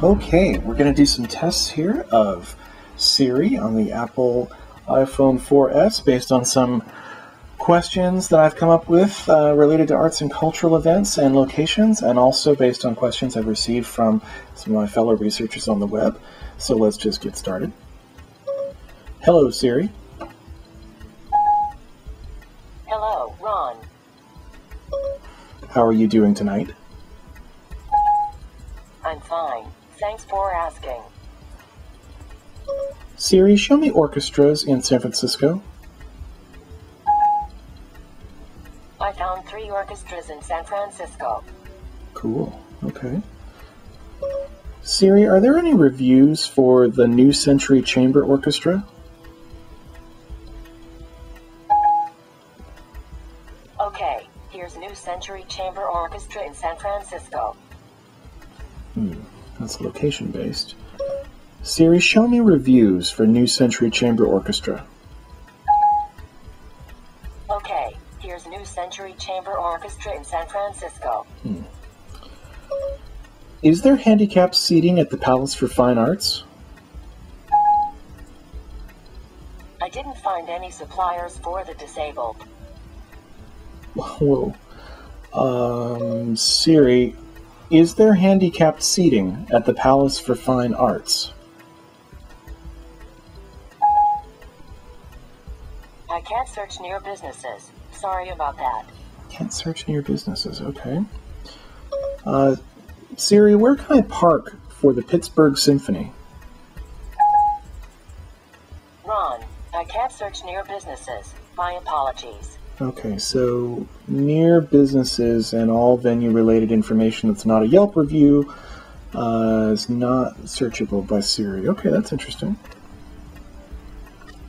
Okay, we're going to do some tests here of Siri on the Apple iPhone 4S based on some questions that I've come up with related to arts and cultural events and locations, and also based on questions I've received from some of my fellow researchers on the web. So let's just get started. Hello, Siri. Hello, Ron. How are you doing tonight? I'm fine. Thanks for asking. Siri, show me orchestras in San Francisco. I found 3 orchestras in San Francisco. Cool. Okay. Siri, are there any reviews for the New Century Chamber Orchestra? Okay, here's New Century Chamber Orchestra in San Francisco. That's location-based. Siri, show me reviews for New Century Chamber Orchestra. Okay, here's New Century Chamber Orchestra in San Francisco. Is there handicapped seating at the Palace for Fine Arts? I didn't find any suppliers for the disabled. Whoa. Siri, is there handicapped seating at the Palace for Fine Arts? I can't search near businesses. Sorry about that. Can't search near businesses, okay. Siri, where can I park for the Pittsburgh Symphony? Ron, I can't search near businesses. My apologies. Okay, so near businesses and all venue-related information that's not a Yelp review is not searchable by Siri. Okay, that's interesting.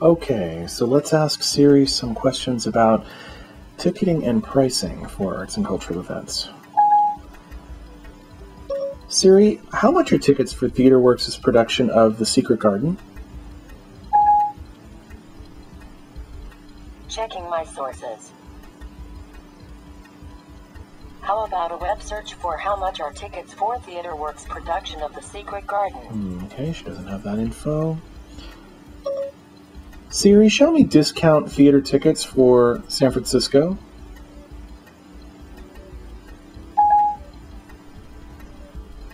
Okay, so let's ask Siri some questions about ticketing and pricing for arts and cultural events. Siri, how much are tickets for TheaterWorks' production of The Secret Garden? Checking my sources. How about a web search for how much are tickets for TheaterWorks' production of The Secret Garden? Okay, she doesn't have that info. Siri, show me discount theater tickets for San Francisco.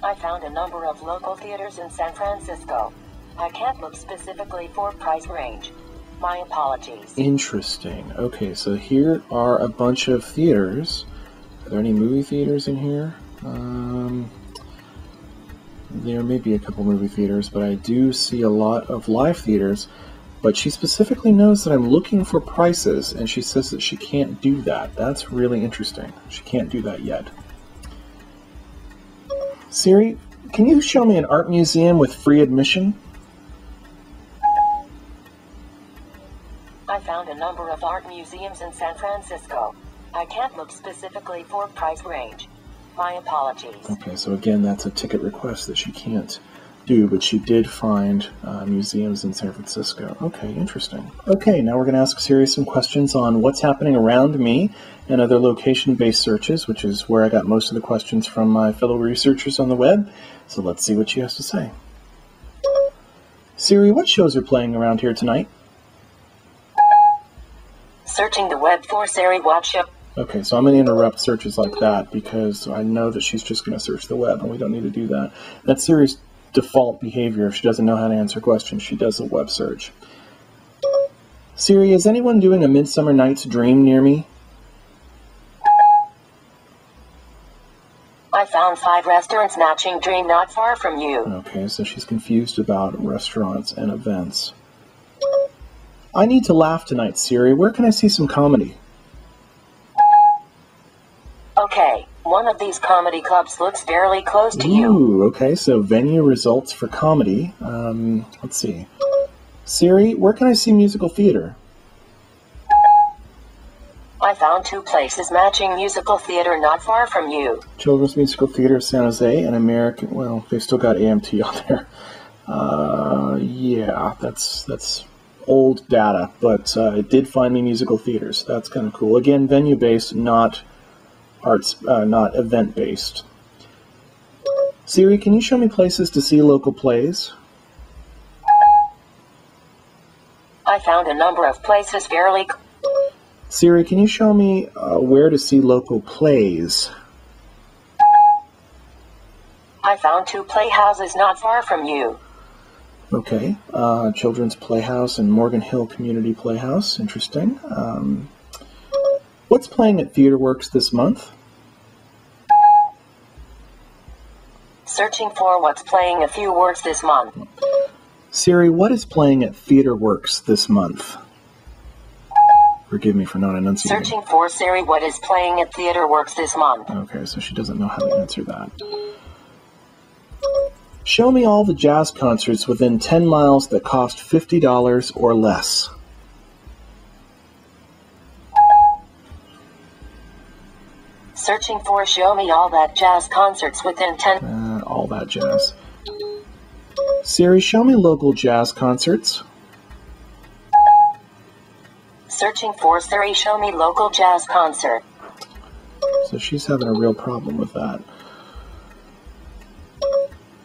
I found a number of local theaters in San Francisco. I can't look specifically for price range. My apologies. Interesting. Okay, so here are a bunch of theaters. Are there any movie theaters in here? There may be a couple movie theaters, but I do see a lot of live theaters. But she specifically knows that I'm looking for prices, and she says that she can't do that. That's really interesting. She can't do that yet. Siri, can you show me an art museum with free admission? I found a number of art museums in San Francisco. I can't look specifically for price range. My apologies. Okay, so again, that's a ticket request that she can't do, but she did find museums in San Francisco. Okay, interesting. Okay, now we're going to ask Siri some questions on what's happening around me and other location-based searches, which is where I got most of the questions from my fellow researchers on the web. So let's see what she has to say. Siri, what shows are playing around here tonight? Searching the web for Siri Watch Up. Okay, so I'm going to interrupt searches like that because I know that she's just going to search the web, and we don't need to do that. That's Siri's default behavior. If she doesn't know how to answer questions, she does a web search. Siri, is anyone doing a Midsummer Night's Dream near me? I found 5 restaurants matching Dream not far from you. Okay, so she's confused about restaurants and events. I need to laugh tonight, Siri. Where can I see some comedy? Okay, one of these comedy clubs looks fairly close to you. Ooh, okay, so venue results for comedy. Let's see. Siri, where can I see musical theater? I found 2 places matching musical theater not far from you. Children's Musical Theater of San Jose and American, well, they've still got AMT on there. Yeah, that's old data, but it did find me musical theaters. That's kind of cool. Again, venue-based, not arts, not event-based. Siri, can you show me places to see local plays? I found a number of places fairly... Siri, can you show me where to see local plays? I found 2 playhouses not far from you. Okay, Children's Playhouse and Morgan Hill Community Playhouse. Interesting. What's playing at TheaterWorks this month? Searching for what's playing a few words this month. Siri, what is playing at TheaterWorks this month? Forgive me for not enunciating. Searching for Siri, what is playing at TheaterWorks this month. Okay, so she doesn't know how to answer that. Show me all the jazz concerts within 10 miles that cost $50 or less. Searching for show me all that jazz concerts within 10... all that jazz. Siri, show me local jazz concerts. Searching for Siri, show me local jazz concert. So she's having a real problem with that.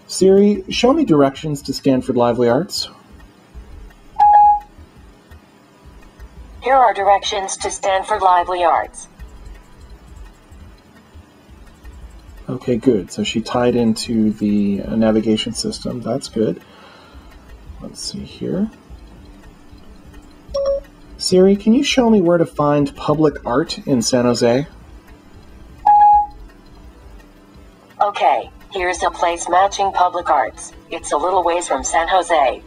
Siri, show me directions to Stanford Lively Arts. Here are directions to Stanford Lively Arts. Okay, good. So she tied into the navigation system. That's good. Let's see here. Siri, can you show me where to find public art in San Jose? Okay, here's a place matching public arts. It's a little ways from San Jose.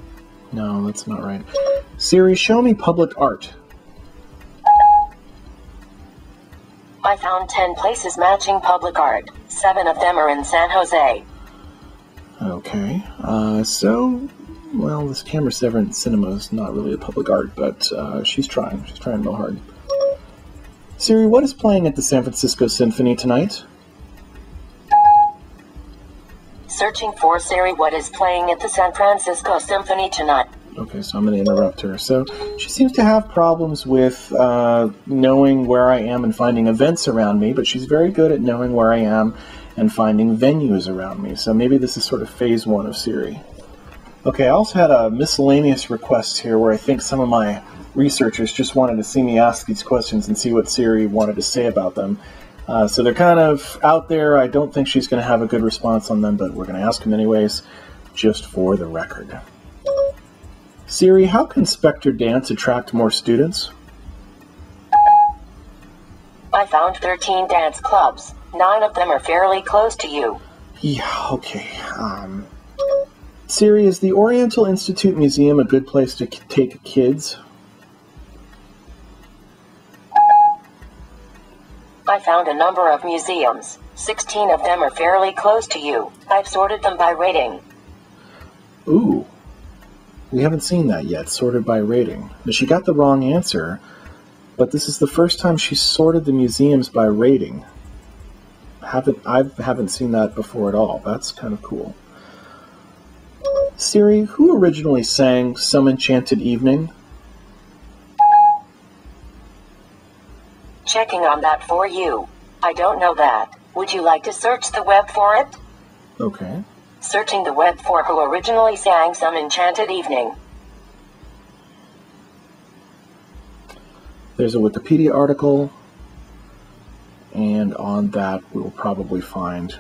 No, that's not right. Siri, show me public art. I found 10 places matching public art. 7 of them are in San Jose. Okay, well, this Camera 7 cinema is not really a public art, but she's trying. She's trying real hard. Siri, what is playing at the San Francisco Symphony tonight? Searching for Siri, what is playing at the San Francisco Symphony tonight? Okay, so I'm going to interrupt her. So she seems to have problems with knowing where I am and finding events around me, but she's very good at knowing where I am and finding venues around me. So maybe this is sort of phase 1 of Siri. Okay, I also had a miscellaneous request here where I think some of my researchers just wanted to see me ask these questions and see what Siri wanted to say about them. So they're kind of out there. I don't think she's going to have a good response on them, but we're going to ask them anyways, just for the record. Siri, how can Spectre Dance attract more students? I found 13 dance clubs. 9 of them are fairly close to you. Yeah, okay. Siri, is the Oriental Institute Museum a good place to take kids? I found a number of museums. 16 of them are fairly close to you. I've sorted them by rating. Ooh. We haven't seen that yet, sorted by rating. Now, she got the wrong answer, but this is the first time she's sorted the museums by rating. I haven't seen that before at all. That's kind of cool. Siri, who originally sang Some Enchanted Evening? Checking on that for you. I don't know that. Would you like to search the web for it? Okay. Searching the web for who originally sang Some Enchanted Evening. There's a Wikipedia article, and on that we'll probably find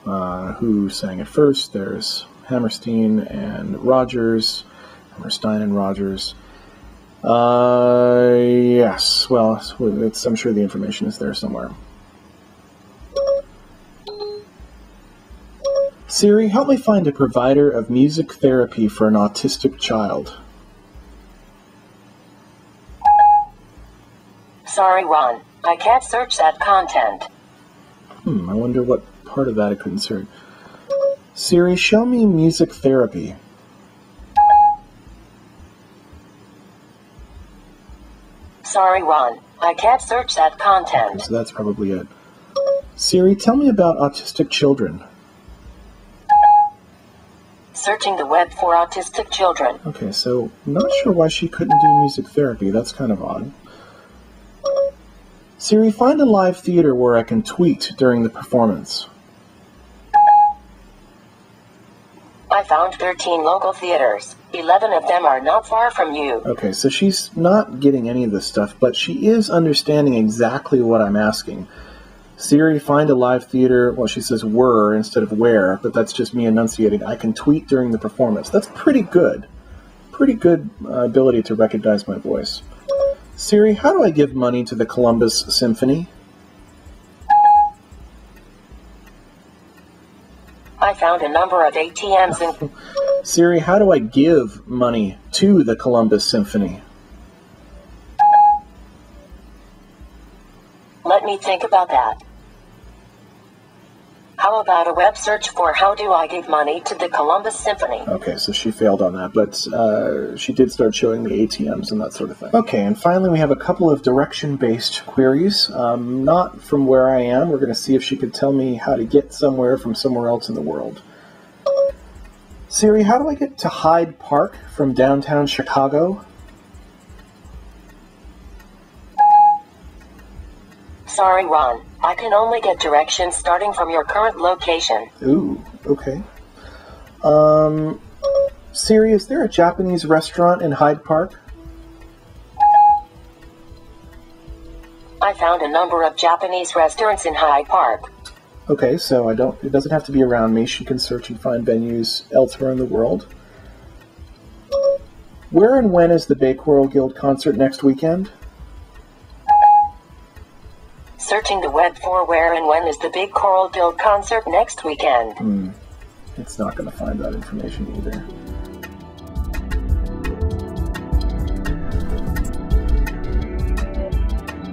who sang it first. There's Hammerstein and Rogers. Hammerstein and Rogers. Yes, well, I'm sure the information is there somewhere. Siri, help me find a provider of music therapy for an autistic child. Sorry, Ron. I can't search that content. I wonder what part of that I couldn't search. Siri, show me music therapy. Sorry, Ron. I can't search that content. Okay, so that's probably it. Siri, tell me about autistic children. Searching the web for autistic children. Okay, so I'm not sure why she couldn't do music therapy. That's kind of odd. Siri, find a live theater where I can tweet during the performance. found 13 local theaters. 11 of them are not far from you. Okay, so she's not getting any of this stuff, but she is understanding exactly what I'm asking. Siri, find a live theater. Well, she says were instead of where, but that's just me enunciating. I can tweet during the performance. That's pretty good. Pretty good ability to recognize my voice. Siri, how do I give money to the Columbus Symphony? I found a number of ATMs in... Siri, how do I give money to the Columbus Symphony? Let me think about that. How about a web search for how do I give money to the Columbus Symphony? Okay, so she failed on that, but she did start showing the ATMs and that sort of thing. Okay, and finally we have a couple of direction-based queries. Not from where I am. We're going to see if she could tell me how to get somewhere from somewhere else in the world. Siri, how do I get to Hyde Park from downtown Chicago? Sorry, Ron. I can only get directions starting from your current location. Ooh, okay. Siri, is there a Japanese restaurant in Hyde Park? I found a number of Japanese restaurants in Hyde Park. Okay, so it doesn't have to be around me. She can search and find venues elsewhere in the world. Where and when is the Bay Choral Guild concert next weekend? Searching the web for where and when is the Big Choral Guild concert next weekend. It's not going to find that information either.